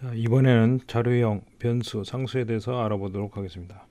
자, 이번에는 자료형, 변수, 상수에 대해서 알아보도록 하겠습니다.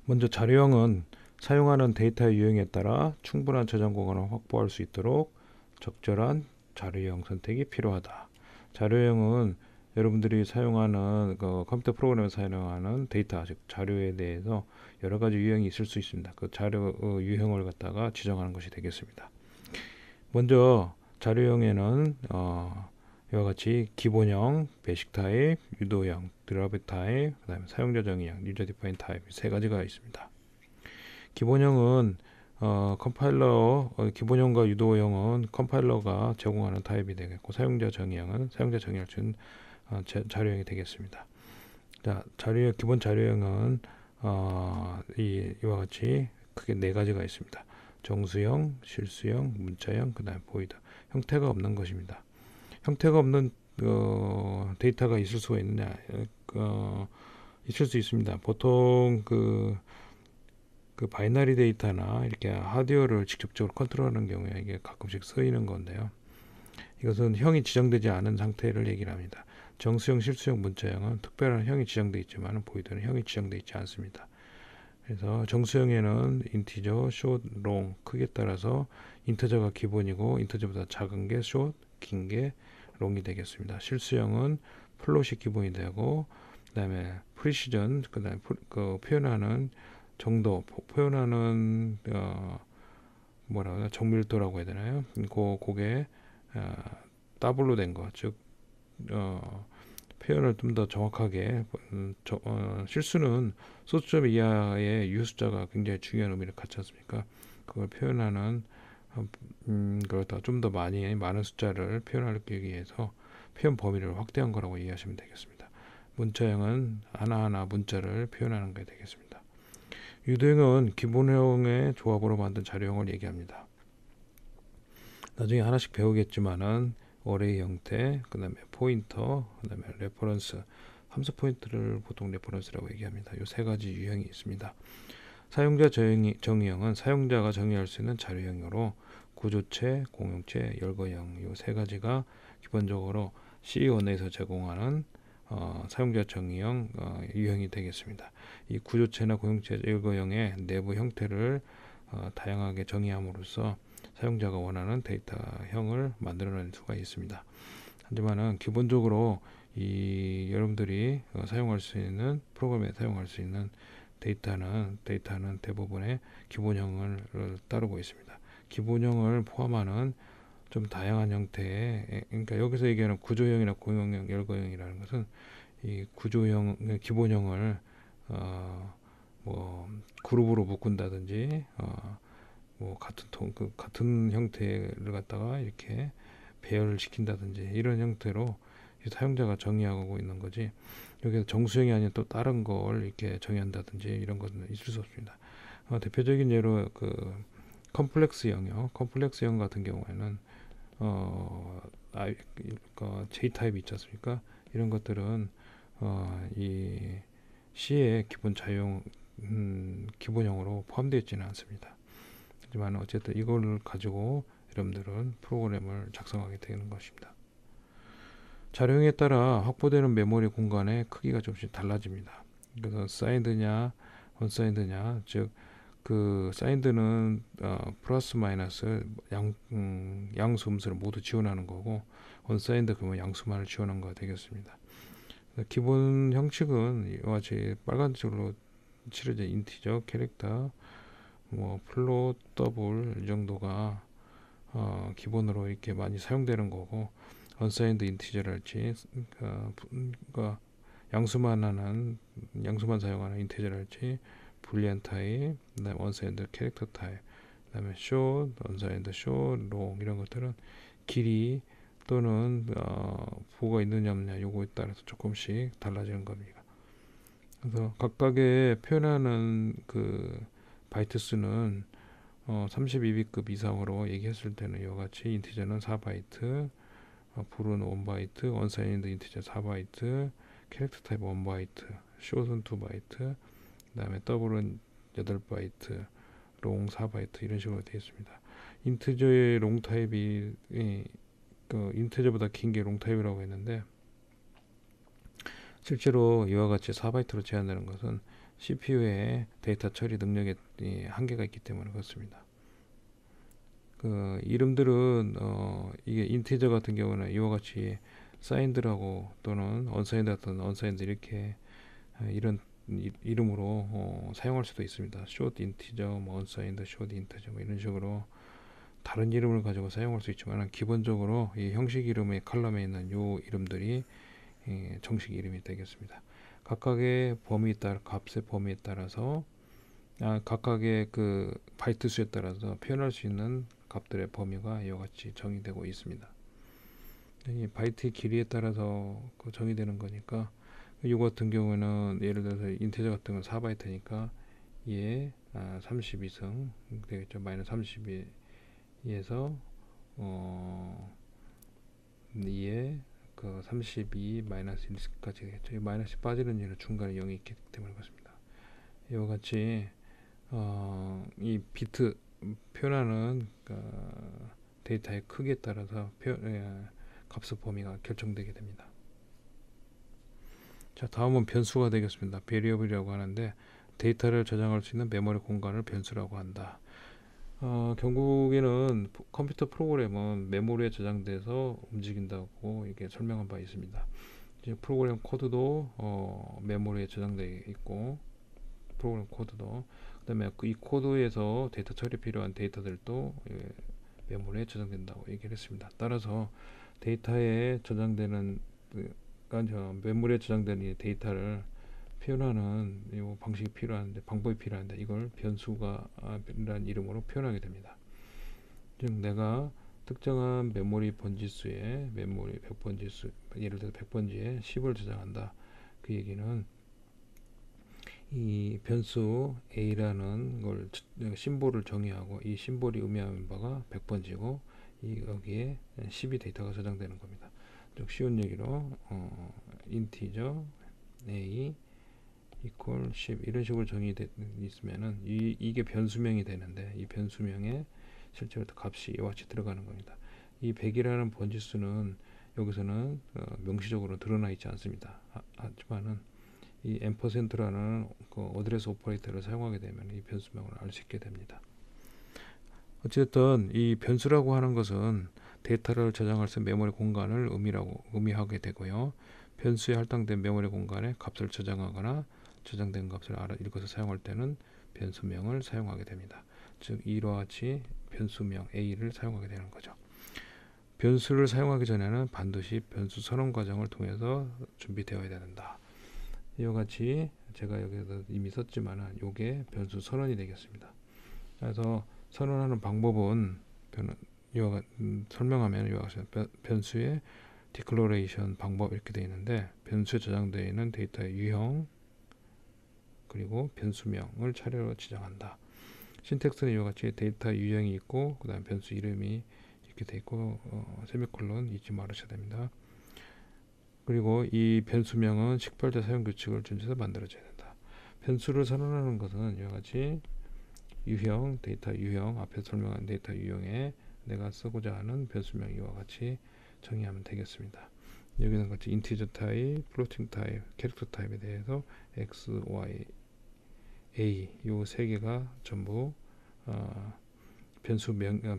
먼저 자료형은 사용하는 데이터의 유형에 따라 충분한 저장 공간을 확보할 수 있도록 적절한 자료형 선택이 필요하다. 자료형은 여러분들이 사용하는 컴퓨터 프로그램에서 사용하는 데이터, 즉 자료에 대해서 여러 가지 유형이 있을 수 있습니다. 그 자료 유형을 갖다가 지정하는 것이 되겠습니다. 먼저 자료형에는 이와 같이 기본형, 베이식 타입, 유도형, 드랍 타입, 그다음에 사용자 정의형, 유저 디파인 타입 세 가지가 있습니다. 기본형은 기본형과 유도형은 컴파일러가 제공하는 타입이 되겠고, 사용자 정의형은 사용자 정의를 준 자료형이 되겠습니다. 자, 기본 자료형은 이와 같이 크게 네 가지가 있습니다. 정수형, 실수형, 문자형, 그다음에 보이드. 형태가 없는 것입니다. 형태가 없는 데이터가 있을 수가 있느냐? 있을 수 있습니다. 보통 그 바이너리 데이터나 이렇게 하드웨어를 직접적으로 컨트롤하는 경우에 이게 가끔씩 쓰이는 건데요. 이것은 형이 지정되지 않은 상태를 얘기를 합니다. 정수형, 실수형, 문자형은 특별한 형이 지정되어 있지만 보이드는 형이 지정되어 있지 않습니다. 그래서 정수형에는 인티저, 숏, 롱 크기에 따라서 인터저가 기본이고 인터저보다 작은 게 숏, 긴 게 롱이 되겠습니다. 실수형은 플롯이 기본이 되고, 그다음에 프리시전, 그다음에 표현하는 정도, 표현하는 정밀도라고 해야 되나요? 그게 더블로 된 거, 즉 표현을 좀 더 정확하게 실수는 소수점 이하의 유효숫자가 굉장히 중요한 의미를 갖지 않습니까? 그걸 표현하는 그렇다 좀 더 많은 숫자를 표현하기 위해서 표현 범위를 확대한 거라고 이해하시면 되겠습니다. 문자형은 하나하나 문자를 표현하는 게 되겠습니다. 유도형은 기본형의 조합으로 만든 자료형을 얘기합니다. 나중에 하나씩 배우겠지만은 어레이 형태, 그 다음에 포인터, 그 다음에 레퍼런스, 함수 포인트를 보통 레퍼런스라고 얘기합니다. 이 세 가지 유형이 있습니다. 사용자 정의형은 사용자가 정의할 수 있는 자료형으로 구조체, 공용체, 열거형 이 세 가지가 기본적으로 C1에서 제공하는 사용자 정의형 유형이 되겠습니다. 이 구조체나 공용체, 열거형의 내부 형태를 다양하게 정의함으로써 사용자가 원하는 데이터형을 만들어낼 수가 있습니다. 하지만은 기본적으로 여러분들이 사용할 수 있는 프로그램에 사용할 수 있는 데이터는 대부분의 기본형을 따르고 있습니다. 기본형을 포함하는 좀 다양한 형태의, 그러니까 여기서 얘기하는 구조형이나 공용형, 열거형이라는 것은 이 구조형, 기본형을 그룹으로 묶은다든지 같은 형태를 갖다가 이렇게 배열을 시킨다든지 이런 형태로 사용자가 정의하고 있는 거지, 여기서 정수형이 아닌 또 다른 걸 이렇게 정의한다든지 이런 것은 있을 수 없습니다. 대표적인 예로 컴플렉스형 같은 경우에는 J 타입이 있지 않습니까? 이런 것들은 이 C의 기본형으로 포함되어 있지는 않습니다. 하지만 어쨌든 이걸 가지고 여러분들은 프로그램을 작성하게 되는 것입니다. 자료형에 따라 확보되는 메모리 공간의 크기가 조금씩 달라집니다. 그래서 사인드냐 언사인드냐, 즉 사인드는 플러스 마이너스 양수 음수를 모두 지원하는 거고, 언사인드 그러면 양수만을 지원한 거가 되겠습니다. 기본 형식은 이와 같이 빨간색으로 칠해진 인티저, 캐릭터, 플롯, 더블 이 정도가 기본으로 이렇게 많이 사용되는 거고, 언사인드 인티저랄지 양수만 사용하는 인티저랄지 불리한 타입, 그다음에 언사인드 캐릭터 타입, 그다음에 숏, 언사인드 숏, 롱 이런 것들은 길이 또는 부호가 있느냐 없느냐 요거에 따라서 조금씩 달라지는 겁니다. 그래서 각각의 표현하는 바이트 수는 32비급 이상으로 얘기했을 때는 이와 같이 인티저는 4바이트, 불은 1바이트, 언사인드 인티저 4바이트, 캐릭터 타입 1바이트, 숏은 2바이트, 그 다음에 더블은 8바이트, 롱 4바이트 이런 식으로 되어 있습니다. 인티저의 롱 타입이 인티저보다 긴 게 롱 타입이라고 했는데, 실제로 이와 같이 4바이트로 제한되는 것은 CPU의 데이터 처리 능력에 한계가 있기 때문에 그렇습니다. 그 이름들은 이게 인티저 같은 경우는 이와 같이 사인드라고 또는 언사인드 같은 언사인드 이렇게 이런 이름으로 사용할 수도 있습니다. 숏 인티저, 뭐 언사인드, 숏 인티저 뭐 이런 식으로 다른 이름을 가지고 사용할 수 있지만 기본적으로 이 형식 이름의 칼럼에 있는 요 이름들이 정식 이름이 되겠습니다. 각각의 범위에 따라 값의 범위에 따라서 각각의 그 바이트 수에 따라서 표현할 수 있는 값들의 범위가 이와 같이 정의되고 있습니다. 이 바이트의 길이에 따라서 그 정의되는 거니까 이거 같은 경우는 예를 들어서 인티저 같은 건 4바이트니까 얘 32승 되겠죠. 마이너스 32에서 얘 그 32 마이너스 1까지 되겠죠. 이 마이너스 빠지는 일은 중간에 0이 있기 때문에 그렇습니다. 이와 같이 이 비트 표현하는 데이터의 크기에 따라서 값의 범위가 결정되게 됩니다. 자, 다음은 변수가 되겠습니다. 베리어블이라고 하는데 데이터를 저장할 수 있는 메모리 공간을 변수라고 한다. 결국에는 컴퓨터 프로그램은 메모리에 저장돼서 움직인다고 이게 설명한 바 있습니다. 이제 프로그램 코드도 메모리에 저장되어 있고 프로그램 코드도 그다음에 이 코드에서 데이터 처리 필요한 데이터들도 메모리에 저장된다고 얘기를 했습니다. 따라서 데이터에 저장되는 메모리에 저장되는 이 데이터를 표현하는 이 방식이 필요한데 방법이 필요한데 이걸 변수가라는 이름으로 표현하게 됩니다. 즉 내가 특정한 메모리 번지수에 메모리 100번지수 예를 들어 100번지에 10을 저장한다. 그 얘기는 이 변수 a라는 걸 심볼을 정의하고 이 심볼이 의미하는 바가 100번지고 여기에 10이 데이터가 저장되는 겁니다. 즉 쉬운 얘기로 인티저 a equal 10 이런 식으로 정의되어 있으면은 이게 변수명이 되는데 이 변수명에 실제로 값이 이와 같이 들어가는 겁니다. 이 100이라는 번지수는 여기서는 명시적으로 드러나 있지 않습니다. 하지만은 이 %라는 그 어드레스 오퍼레이터를 사용하게 되면 이 변수명을 알 수 있게 됩니다. 어쨌든 이 변수라고 하는 것은 데이터를 저장할 수 있는 메모리 공간을 의미하게 되고요. 변수에 할당된 메모리 공간에 값을 저장하거나 저장된 값을 읽어서 사용할 때는 변수명을 사용하게 됩니다. 즉 이와 같이 변수명 A를 사용하게 되는 거죠. 변수를 사용하기 전에는 반드시 변수 선언 과정을 통해서 준비되어야 된다. 이와 같이 제가 여기서 이미 썼지만 이게 변수 선언이 되겠습니다. 그래서 선언하는 방법은 설명하면 이와 같이 변수의 디클러레이션 방법 이렇게 되어 있는데 변수에 저장되어 있는 데이터의 유형 그리고 변수명을 차례로 지정한다. 신텍스는 이와 같이 데이터 유형이 있고 그 다음 변수 이름이 이렇게 되어 있고 세미콜론 잊지 말으셔야 됩니다. 그리고 이 변수명은 식별자 사용 규칙을 준수해서 만들어져야 된다. 변수를 선언하는 것은 이와 같이 유형, 데이터 유형, 앞에 설명한 데이터 유형에 내가 쓰고자 하는 변수명 이와 같이 정의하면 되겠습니다. 여기는 같이 인티저 타입, 플로팅 타입, 캐릭터 타입에 대해서 x, y, a 요 세 개가 전부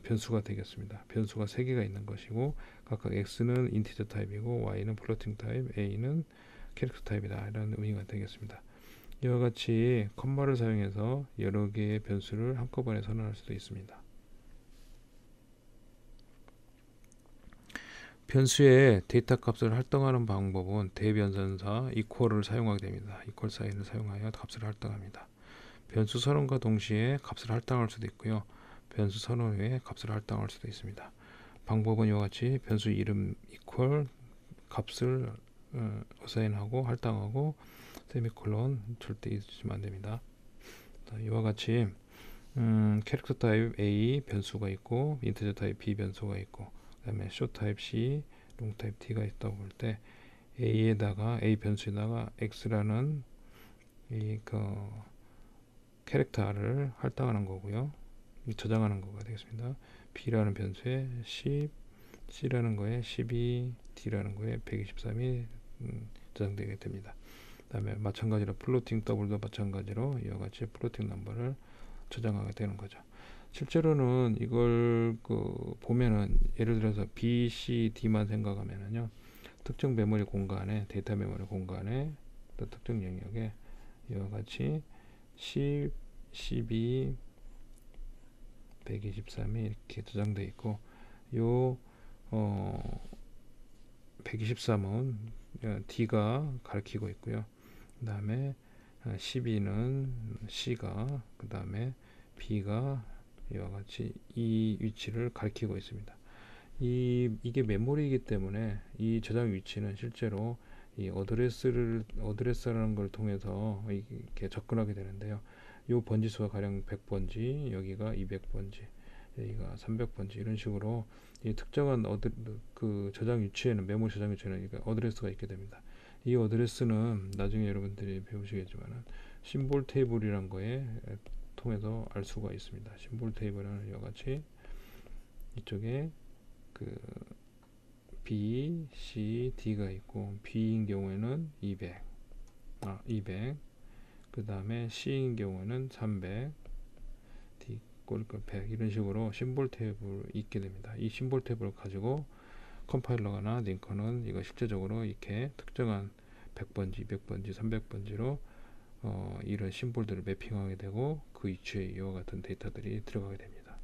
변수가 되겠습니다. 변수가 세 개가 있는 것이고 각각 x는 인티저 타입이고 y는 플로팅 타입, a는 캐릭터 타입이다 이런 의미가 되겠습니다. 이와 같이 컴마를 사용해서 여러 개의 변수를 한꺼번에 선언할 수도 있습니다. 변수의 데이터 값을 할당하는 방법은 대변선사 equal을 사용하게 됩니다. equal 사인을 사용하여 값을 할당합니다. 변수 선언과 동시에 값을 할당할 수도 있고요. 변수 선언 후에 값을 할당할 수도 있습니다. 방법은 이와 같이 변수 이름 equal 값을 어사인하고 할당하고 세미콜론 절대 잊으시면 안됩니다. 이와 같이 캐릭터 타입 A 변수가 있고 인티저 타입 B 변수가 있고 그 다음에 숏 타입 C, 롱 타입 T가 있다고 볼 때 A에다가 A 변수에다가 X라는 캐릭터를 할당하는 거고요. 저장하는 거가 되겠습니다. B라는 변수에 10, C라는 거에 12, D라는 거에 123이 저장되게 됩니다. 그다음에 마찬가지로 플로팅 더블도 마찬가지로 이와 같이 플로팅 넘버를 저장하게 되는 거죠. 실제로는 이걸 보면은 예를 들어서 B, C, D만 생각하면은요, 특정 메모리 공간에, 데이터 메모리 공간에, 또 특정 영역에 이와 같이 10, 12, 123이 이렇게 저장되어 있고, 요 123은 D가 가리키고 있고요. 그 다음에 12는 C가, 그 다음에 B가 이와 같이 이 위치를 가리키고 있습니다. 이게 메모리이기 때문에 이 저장 위치는 실제로 이 어드레스라는 걸 통해서 이렇게 접근하게 되는데요. 요 번지 수가 가령 100번지, 여기가 200번지, 여기가 300번지, 이런 식으로 이 특정한 저장 위치에는, 메모리 저장 위치에는 어드레스가 있게 됩니다. 이 어드레스는 나중에 여러분들이 배우시겠지만은 심볼 테이블이란 거에 통해서 알 수가 있습니다. 심볼 테이블은 이와 같이 이쪽에 B, C, D가 있고, B인 경우에는 200, 그 다음에 C인 경우에는 300, D 꼴 100, 이런 식으로 심볼 테이블이 있게 됩니다. 이 심볼 테이블을 가지고 컴파일러나 링커는 이거 실제적으로 이렇게 특정한 100번지, 200번지, 300번지로 이런 심볼들을 매핑하게 되고, 그 위치에 이와 같은 데이터들이 들어가게 됩니다.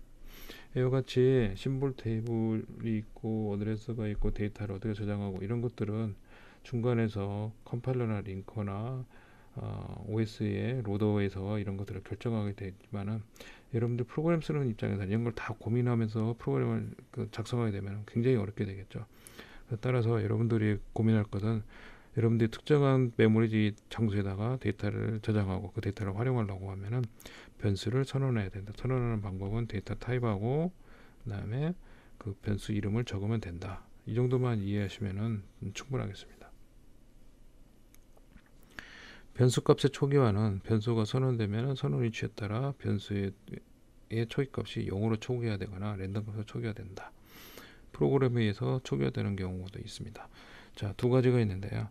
이와 같이 심볼 테이블이 있고, 어드레스가 있고, 데이터를 어떻게 저장하고, 이런 것들은 중간에서 컴파일러나 링커나 OS의 로더에서 이런 것들을 결정하게 되지만은, 여러분들 프로그램 쓰는 입장에서 이런 걸 다 고민하면서 프로그램을 작성하게 되면 굉장히 어렵게 되겠죠. 따라서 여러분들이 고민할 것은, 여러분들이 특정한 메모리 장소에다가 데이터를 저장하고 그 데이터를 활용하려고 하면은 변수를 선언해야 된다. 선언하는 방법은 데이터 타입하고, 그 다음에 그 변수 이름을 적으면 된다. 이 정도만 이해하시면은 충분하겠습니다. 변수 값의 초기화는, 변수가 선언되면 선언 위치에 따라 변수의 초기값이 0으로 초기화되거나 랜덤 값으로 초기화된다. 프로그램에 의해서 초기화되는 경우도 있습니다. 자, 두 가지가 있는데요.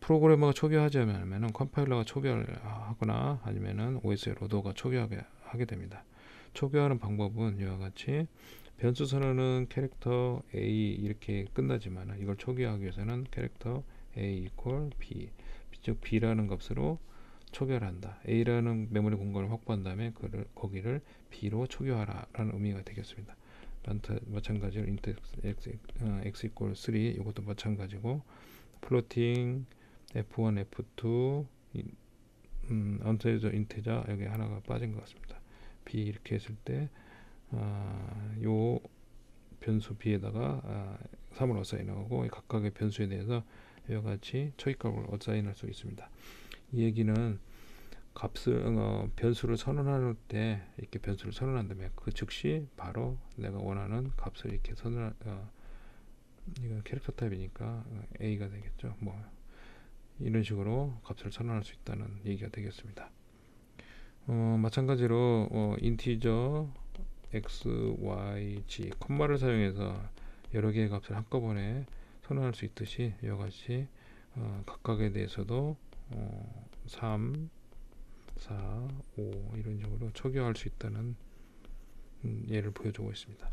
프로그래머가 초기화하지 않으면 컴파일러가 초기화를 하거나 아니면은 OS의 로더가 초기화하게 하게 됩니다. 초기화하는 방법은 이와 같이 변수 선언은 캐릭터 A 이렇게 끝나지만, 이걸 초기화하기 위해서는 캐릭터 A equal B, 즉 B라는 값으로 초기화를 한다. A라는 메모리 공간을 확보한 다음에 거기를 B로 초기화하라는 의미가 되겠습니다. 마찬가지로 int x equal 3, 이것도 마찬가지고, 플로팅 F1, F2, 인티저 여기 하나가 빠진 것 같습니다. B 이렇게 했을 때 요 변수 B에다가 3을 어사인하고, 각각의 변수에 대해서 이와 같이 초기값을 어사인할 수 있습니다. 이 얘기는 변수를 선언할 때 이렇게 변수를 선언한다면 그 즉시 바로 내가 원하는 값을 이렇게 이건 캐릭터 타입이니까 A가 되겠죠. 이런 식으로 값을 선언할 수 있다는 얘기가 되겠습니다. 마찬가지로 인티저 x, y, g 콤마를 사용해서 여러 개의 값을 한꺼번에 선언할 수 있듯이, 이와 같이 각각에 대해서도 3, 4, 5 이런 식으로 초기화할 수 있다는 예를 보여주고 있습니다.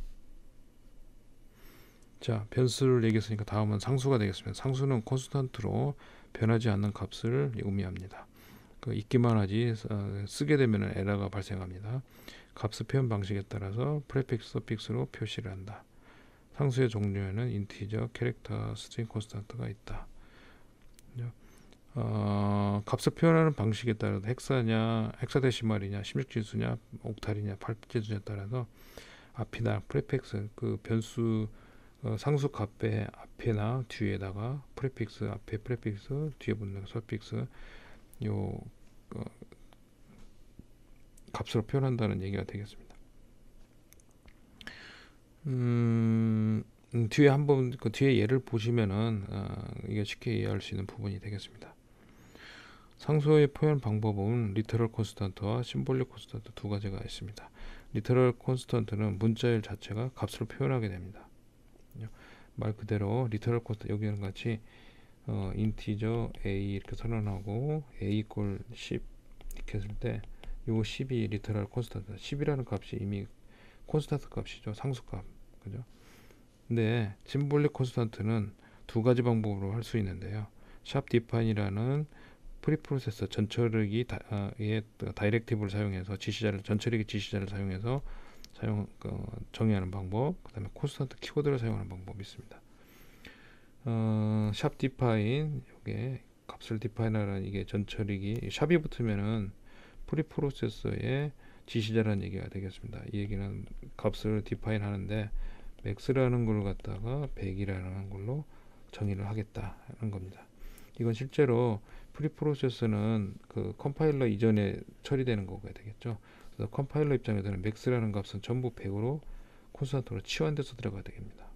자, 변수를 얘기했으니까 다음은 상수가 되겠습니다. 상수는 콘스턴트로 변하지 않는 값을 의미합니다. 있기만 하지 쓰게 되면 에러가 발생합니다. 값의 표현 방식에 따라서 프레픽스, 서픽스로 표시를 한다. 상수의 종류에는 인티저, 캐릭터, 스트링 콘스턴트가 있다. 값을 표현하는 방식에 따라서 헥사데시말이냐, 16지수냐, 옥탈이냐, 8지수냐에 따라서 앞이나 프레픽스, 그 변수 상수 값의 앞에나 뒤에다가 프레픽스, 앞에 프레픽스, 뒤에 붙는 서픽스, 요 값으로 표현한다는 얘기가 되겠습니다. 뒤에 한번 뒤에 예를 보시면은 이게 쉽게 이해할 수 있는 부분이 되겠습니다. 상수의 표현 방법은 리터럴 콘스턴트와 심볼릭 콘스턴트 두 가지가 있습니다. 리터럴 콘스턴트는 문자열 자체가 값으로 표현하게 됩니다. 말 그대로 리터럴 콘스턴트, 여기는 같이 인티저 a 이렇게 선언하고 a equal 10 이렇게 했을 때 요거 10이 리터럴 콘스탄트, 10이라는 값이 이미 콘스탄트 값이죠. 상수값. 그죠? 근데 심볼릭 콘스탄트는 두 가지 방법으로 할 수 있는데요. 샵 디파인이라는 프리프로세서 전처리기 다이렉티브를 사용해서 전처리기 지시자를 사용해서 정의하는 방법, 그 다음에 콘스탄트 키워드를 사용하는 방법이 있습니다. 샵 디파인, 이게 값을 디파인하라는 이게 전처리기, 샵이 붙으면은 프리프로세서의 지시자라는 얘기가 되겠습니다. 이 얘기는 값을 디파인 하는데 max라는 걸 갖다가 100이라는 걸로 정의를 하겠다는 겁니다. 이건 실제로 프리프로세서는 그 컴파일러 이전에 처리되는 거가 되겠죠. 그래서 컴파일러 입장에서는 max라는 값은 전부 100으로 콘스탄트로 치환돼서 들어가야 됩니다.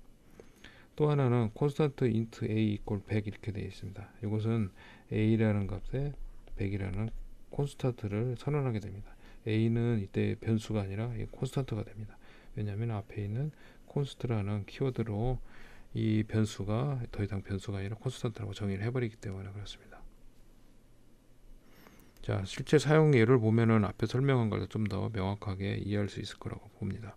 또 하나는 콘스탄트 int a equal 100 이렇게 되어 있습니다. 이것은 a라는 값에 100이라는 콘스탄트를 선언하게 됩니다. a는 이때 변수가 아니라 콘스탄트가 됩니다. 왜냐하면 앞에 있는 콘스트라는 키워드로 이 변수가 더 이상 변수가 아니라 콘스탄트라고 정의를 해버리기 때문에 그렇습니다. 자, 실제 사용 예를 보면은 앞에 설명한 걸 좀 더 명확하게 이해할 수 있을 거라고 봅니다.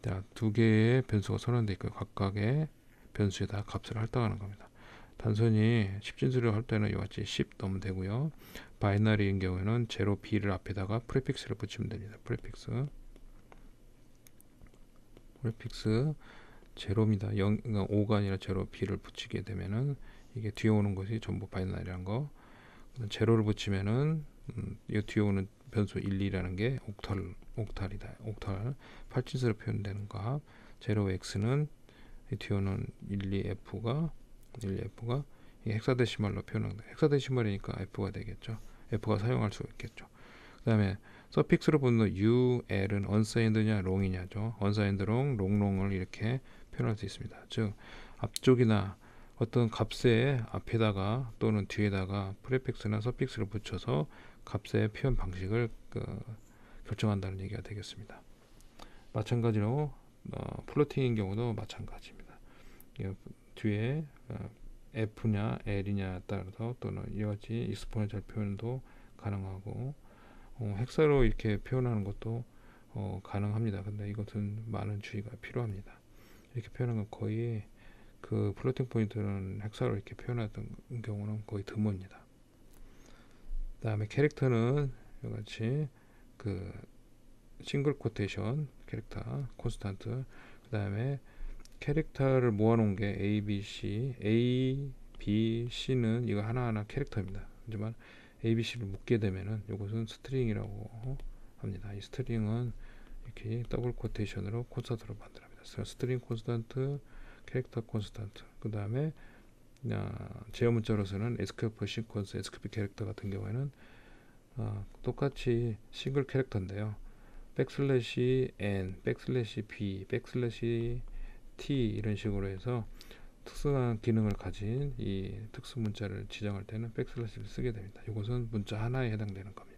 자, 두 개의 변수가 선언되어 있고 각각의 변수에다 값을 할당하는 겁니다. 단순히 10진수를 할 때는 이와 같이 10 넣으면 되고요. 바이너리인 경우에는 0, b를 앞에다가 프리픽스를 붙이면 됩니다. 프리픽스 0입니다. 5가 아니라 0, b를 붙이게 되면은 이게 뒤에 오는 것이 전부 바이너리라는 거. 0를 붙이면은 이 뒤에 오는 변수 1, 2라는 게 옥탈이다. 옥탈 8진수로 표현되는 값. 0x는 이 뒤에 오는 12f가 헥사데시말로 표현합니다. 헥사데시말이니까 f가 되겠죠. f가 사용할 수 있겠죠. 그 다음에 서픽스로 붙는 ul은 unsigned냐 long이냐죠. unsigned long, long을 이렇게 표현할 수 있습니다. 즉 앞쪽이나 어떤 값의 앞에다가 또는 뒤에다가 프레픽스나 서픽스를 붙여서 값의 표현 방식을 결정한다는 얘기가 되겠습니다. 마찬가지로 플로팅인 경우도 마찬가지입니다. 뒤에 f냐 l이냐에 따라서 또는 이와 같이 익스포넨셜 표현도 가능하고 헥사로 이렇게 표현하는 것도 가능합니다. 근데 이것은 많은 주의가 필요합니다. 이렇게 표현하는 건 거의 그 플로팅 포인트는 헥사로 이렇게 표현하던 경우는 거의 드뭅니다. 그 다음에 캐릭터는 이와 같이 그 싱글 코테이션 캐릭터 콘스탄트, 그 다음에 캐릭터를 모아놓은 게 A, B, C는 이거 하나하나 캐릭터입니다. 하지만 A, B, C를 묶게 되면은 이것은 스트링이라고 합니다. 이 스트링은 이렇게 더블 코테이션으로 콘스탄트로 만들어집니다. 스트링 콘스탄트, 캐릭터 콘스탄트. 그 다음에 제어 문자로서는 SQL 시퀀스, SQL 캐릭터 같은 경우에는 똑같이 싱글 캐릭터인데요. 백슬래시 n, 백슬래시 b, 백슬래시 t 이런 식으로 해서 특수한 기능을 가진 이 특수 문자를 지정할 때는 백슬래시를 쓰게 됩니다. 이것은 문자 하나에 해당되는 겁니다.